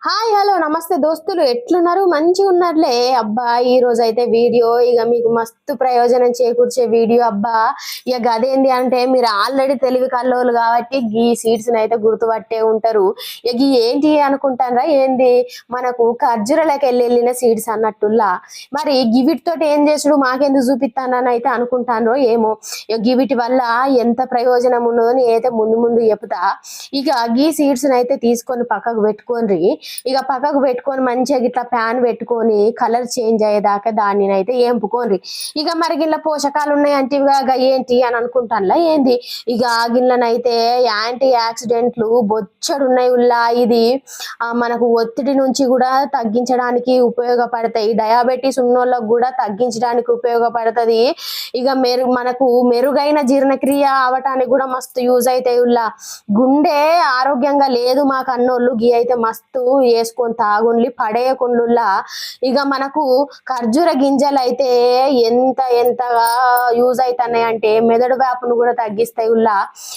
hi hello నమస్తే దోస్తులు ఎట్లున్నారు మంచిగా ఉన్నారులే అబ్బా ఈ రోజు అయితే వీడియో ఇక మీకు మస్తు ప్రయోజనం చేకూర్చే వీడియో అబ్బా ఇక గదేంది అంటే మీరు ఆల్రెడీ తెలివి కల్లోలు కాబట్టి ఈ సీడ్స్ అయితే గుర్తుపట్టే ఉంటారు ఇక ఏంటి అనుకుంటారా ఏంది మనకు ఖర్జూరలోకి వెళ్ళిన సీడ్స్ అన్నట్టుల్లా మరి గివిటితోటి ఏం చేసుడు మాకెందుకు చూపిస్తానని అయితే అనుకుంటానో ఏమో ఇక గివిటి వల్ల ఎంత ప్రయోజనం ఉన్నదో అయితే ముందు ముందు చెప్తా ఇక గీ సీడ్స్ అయితే తీసుకొని పక్కకు పెట్టుకోండి ఇక పక్కకు పెట్టుకొని మంచిగా ఇట్లా ప్యాన్ పెట్టుకొని కలర్ చేంజ్ అయ్యేదాకా దాన్ని అయితే ఏంపుకోండి ఇక మరి గిట్ల పోషకాలు ఉన్నాయి అంటే ఏంటి అని అనుకుంటానులా ఏంది ఇక గిన్నెనైతే యాంటీ యాక్సిడెంట్లు బొచ్చడు ఉన్నాయి ఉల్లా ఇది మనకు ఒత్తిడి నుంచి కూడా తగ్గించడానికి ఉపయోగపడతాయి డయాబెటీస్ ఉన్నోళ్ళకు కూడా తగ్గించడానికి ఉపయోగపడుతుంది ఇక మనకు మెరుగైన జీర్ణక్రియ అవటానికి కూడా మస్తు యూజ్ అవుతాయి ఉల్లా గుండె ఆరోగ్యంగా లేదు మాకు అన్నోళ్ళు గీ అయితే మస్తు వేసుకొని తాగుండ్లి పడేయకుండులా ఇక మనకు ఖర్జూర గింజలు అయితే ఎంతగా యూజ్ అవుతున్నాయి అంటే మెదడు వ్యాపును కూడా తగ్గిస్తాయి ఉల్లా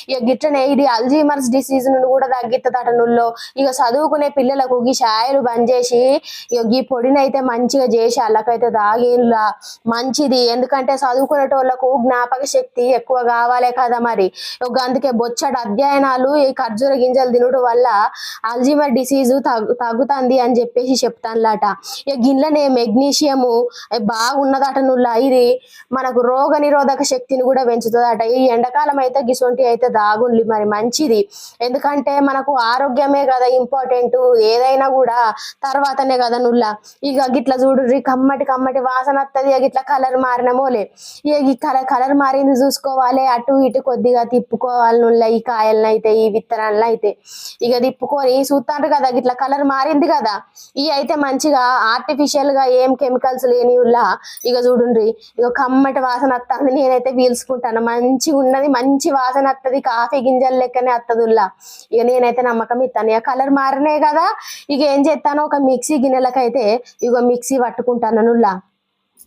ఇక గిట్లనే ఇది అల్జీమర్స్ డిసీజ్ ను కూడా తగ్గిస్తుంది నుల్లో ఇక చదువుకునే పిల్లలకు ఈ షాయలు బంద్ చేసి ఇక ఈ పొడిని అయితే మంచిగా చేసి వాళ్ళకైతే తాగిలా మంచిది ఎందుకంటే చదువుకునేటోళ్లకు జ్ఞాపక శక్తి ఎక్కువ కావాలి కదా మరి అందుకే బొచ్చడు అధ్యయనాలు ఈ ఖర్జూర గింజలు తినడం వల్ల అల్జీమర్ డిసీజ్ తగ్గుతుంది అని చెప్పేసి చెప్తానులాట ఇక గిన్నెనే మెగ్నీషియము బాగున్నదట నుల్లా ఇది మనకు రోగ నిరోధక శక్తిని కూడా పెంచుతుందట ఈ ఎండాకాలం అయితే గిసొంటి అయితే దాగుండ్లి మరి మంచిది ఎందుకంటే మనకు ఆరోగ్యమే కదా ఇంపార్టెంట్ ఏదైనా కూడా తర్వాతనే కదా నుల్లా ఇక గిట్లా చూడు కమ్మటి వాసన వస్తుంది ఇట్లా కలర్ మారినమోలే ఇక ఈ కలర్ మారింది చూసుకోవాలి అటు ఇటు కొద్దిగా తిప్పుకోవాలి నుల్లా ఈ కాయలను అయితే ఈ విత్తనాలను అయితే ఇక తిప్పుకొని చూస్తాండ్రు కదా ఇట్లా కలర్ మారింది కదా ఇవి అయితే మంచిగా ఆర్టిఫిషియల్ గా ఏం కెమికల్స్ లేని ఇక చూడండి ఇక కమ్మటి వాసన వస్తుంది నేనైతే పీల్చుకుంటాను మంచిగా ఉన్నది మంచి వాసన వస్తుంది కాఫీ గింజలు లెక్కనే వస్తుందిలా ఇక నేనైతే నమ్మకం ఇస్తాను ఇక కలర్ మారినాయి కదా ఇక ఏం చేస్తాను ఒక మిక్సీ గిన్నెలకైతే ఇక మిక్సీ పట్టుకుంటాను నుల్లా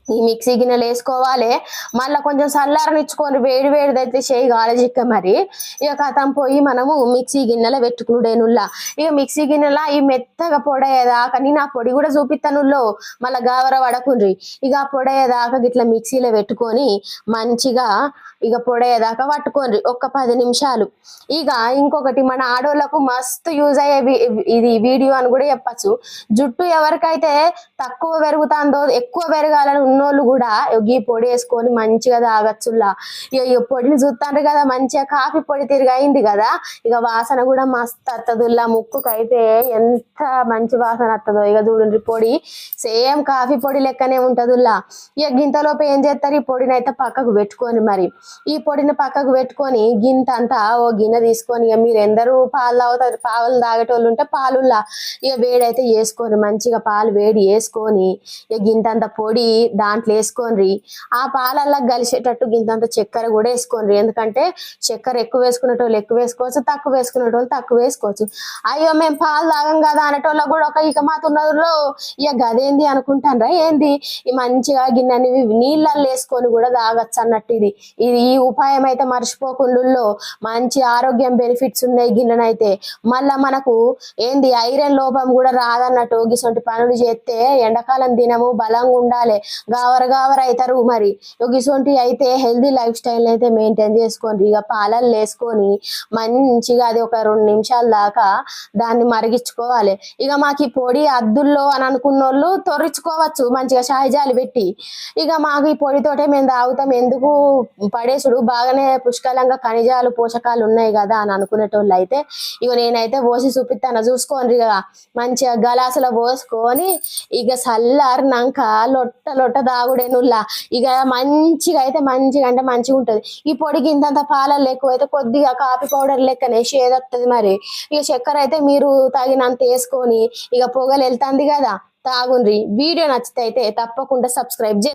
ఈ మిక్సీ గిన్నెలు వేసుకోవాలి మళ్ళీ కొంచెం చల్లారనిచ్చుకొని వేడిదైతే చేయి గాలజిక్క మరి ఇక కథం పోయి మనము మిక్సీ గిన్నెలో పెట్టుకునుడేనుల్లా ఇక మిక్సీ గిన్నెలా ఈ మెత్తగా పొడయ్యేదాకా నేను ఆ పొడి కూడా చూపిస్తానుల్లో మళ్ళీ గావర పడకుండ్రి ఇక ఆ పొడయ్యేదాకా గిట్లా మిక్సీలో పెట్టుకొని మంచిగా ఇక పొడయ్యేదాకా పట్టుకోండి ఒక్క 10 నిమిషాలు ఇక ఇంకొకటి మన ఆడోళ్ళకు మస్తు యూజ్ అయ్యే ఇది వీడియో అని కూడా చెప్పచ్చు జుట్టు ఎవరికైతే తక్కువ పెరుగుతుందో ఎక్కువ పెరగాలని ఉన్నోళ్ళు కూడా ఈ పొడి వేసుకొని మంచిగా తాగచ్చులా ఇక పొడిని చూస్తాండ్రు కదా మంచిగా కాఫీ పొడి తిరిగైంది కదా ఇక వాసన కూడా మస్తు వస్తుందిలా ముక్కుకైతే ఎంత మంచి వాసన వస్తుందో ఇక చూడండి పొడి సేమ్ కాఫీ పొడి లెక్కనే ఉంటదిలా ఇక గింతలోపు ఏం చేస్తారు ఈ పొడిని అయితే పక్కకు పెట్టుకొని మరి ఈ పొడిని పక్కకు పెట్టుకొని గింత అంతా ఓ గిన్నె తీసుకొని ఇక మీరు ఎందరూ పాలు తాగుతారు పాలు తాగేటోళ్ళు ఉంటే పాలుల్లా ఇక వేడైతే వేసుకొని మంచిగా పాలు వేడి వేసుకొని ఇక గింతంత పొడి దాంట్లో వేసుకోండి ఆ పాలల్లా కలిసేటట్టు గింతంత చక్కెర కూడా వేసుకోండి ఎందుకంటే చక్కెర ఎక్కువ వేసుకునేటోళ్ళు ఎక్కువ వేసుకోవచ్చు తక్కువ వేసుకునేటోళ్ళు తక్కువ వేసుకోవచ్చు అయ్యో మేము పాలు తాగం కదా అనేటోళ్ళకి కూడా ఒక ఇక మాతున్నదో ఇక గదేంది అనుకుంటానరా ఏంది ఈ మంచిగా గిన్నెని నీళ్ళల్లో వేసుకొని కూడా తాగచ్చు అన్నట్టు ఇది ఈ ఉపాయం అయితే మర్చిపోకుండా మంచి ఆరోగ్యం బెనిఫిట్స్ ఉన్నాయి గిన్నెనైతే మళ్ళా మనకు ఏంది ఐరన్ లోపం కూడా రాదన్నట్టు గిసొంటి పనులు చేస్తే ఎండాకాలం దినము బలంగా ఉండాలి గావర అవుతారు మరి గిసొంటి అయితే హెల్దీ లైఫ్ స్టైల్ అయితే మెయింటైన్ చేసుకోండి ఇక పాలలు వేసుకొని మంచిగా అది ఒక 2 నిమిషాల దాకా దాన్ని మరిగించుకోవాలి ఇక మాకు ఈ పొడి అద్దుల్లో అని అనుకున్న వాళ్ళు తొర్రించుకోవచ్చు మంచిగా షాయిజాలు పెట్టి ఇక మాకు ఈ పొడితోటే మేము తాగుతాం ఎందుకు పడేసుడు బాగానే పుష్కలంగా ఖనిజాలు పోషకాలు ఉన్నాయి కదా అని అనుకునేటోళ్ళు అయితే ఇక నేనైతే పోసి చూపిస్తాను చూసుకోండి ఇక మంచిగా గలాసులో పోసుకొని ఇక చల్లారినాక లొట్ట దాగుడేనుల్లా ఇక మంచిగా అయితే మంచిగా ఉంటుంది ఈ పొడికి ఇంతంత పాలలు ఎక్కువ అయితే కొద్దిగా కాఫీ పౌడర్ లెక్కనే షేడ్ వస్తుంది మరి ఇక చక్కెర అయితే మీరు తగినంత వేసుకొని ఇక పొగలు వెళ్తుంది కదా తాగుండ్రి వీడియో నచ్చితే అయితే తప్పకుండా సబ్స్క్రైబ్ చేయండి